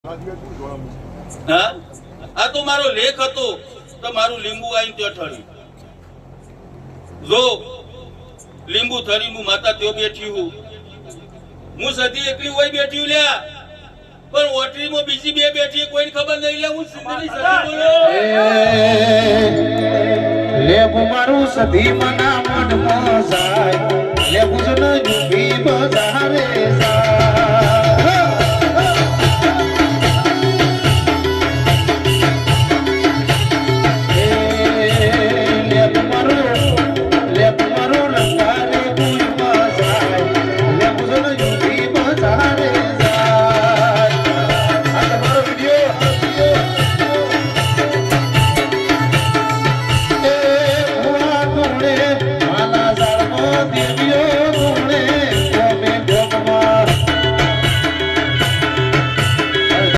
હા આ તો મારો લેખ હતો તો મારું લીંબુ આવીને ત્યાં ઠર્યું જો લીંબુ થરી હું માતા ત્યાં બેઠી હું સતી એકલી હોય બેઠી લ્યા પણ ઓટરીમાં બીજી બે બેઠી કોઈને ખબર નહીં લે હું સુંદરી સતી બોલો લેબુ મારું સધી મના મનમાં જાય લેબુ જન જુબી બજારે જાય